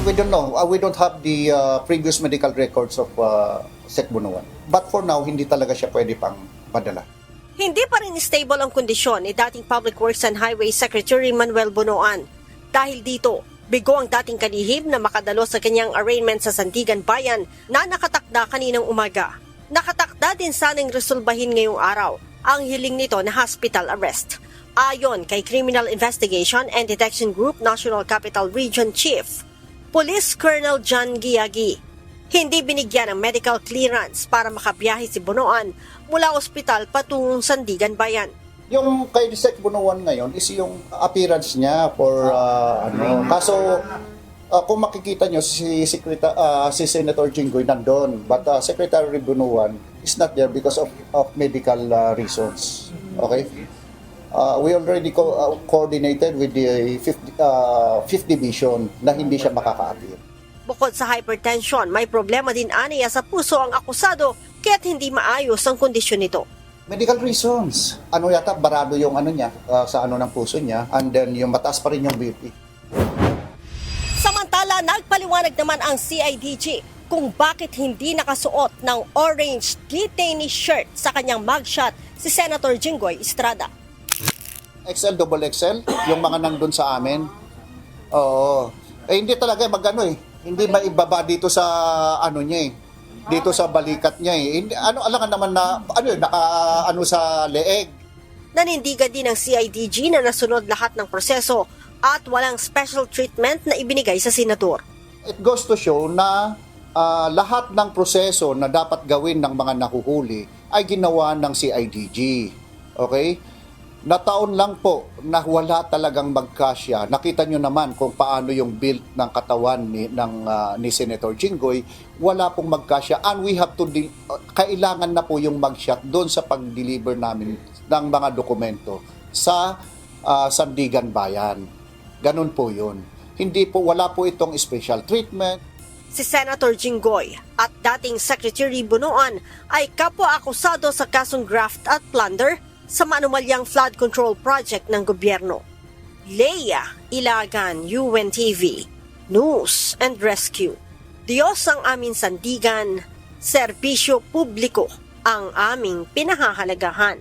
We don't know. We don't have the previous medical records of Sec Bunuan. But for now, hindi talaga siya pwede pang padala. Hindi pa rin stable ang kondisyon ni dating Public Works and Highway Secretary Manuel Bunoan. Dahil dito, bigo ang dating kalihim na makadalo sa kanyang arraignment sa Sandigan Bayan na nakatakda kaninang umaga. Nakatakda din sanang resolbahin ngayong araw ang hiling nito na hospital arrest. Ayon kay Criminal Investigation and Detection Group National Capital Region Chief, Police Colonel John Giagi, hindi binigyan ng medical clearance para makabiyahe si Bunoan mula ospital patungong Sandigan Bayan. Yung kay Sec Bunuan ngayon is yung appearance niya for Kaso kung makikita nyo si Senator Jinggoy nandun, but Secretary Bunuan is not there because of medical reasons. Okay? We already coordinated with the 5th Division na hindi siya makaka-appear. Bukod sa hypertension, may problema din aniya sa puso ang akusado kaya't hindi maayos ang kondisyon nito. Medical reasons. Yata barado yung niya sa ng puso niya, and then yung mataas pa rin yung BP. Samantala, nagpaliwanag naman ang CIDG kung bakit hindi nakasuot ng orange detainee shirt sa kanyang mugshot si Senator Jinggoy Estrada. XL, double XL, yung mga nandun sa amin. Oo. Hindi talaga hindi maibaba dito sa niya dito sa balikat niya Hindi, alangan naman na sa leeg. Nanindigan din ng CIDG na nasunod lahat ng proseso at walang special treatment na ibinigay sa senador. It goes to show na lahat ng proseso na dapat gawin ng mga nahuhuli ay ginawa ng CIDG. Okay? Nataon lang po na wala talagang magkasya. Nakita nyo naman kung paano yung build ng katawan ni Senator Jinggoy. Wala pong magkasya. And we have to, kailangan na po yung mag-shot doon sa pag-deliver namin ng mga dokumento sa Sandigan Bayan. Ganun po yun. Wala po itong special treatment. Si Senator Jinggoy at dating Secretary Bunoan ay kapwa-akusado sa kasong graft at plunder sa maanumalyang flood control project ng gobyerno. Leia Ilagan, UNTV, News and Rescue. Diyos ang aming sandigan, serbisyo publiko ang aming pinahahalagahan.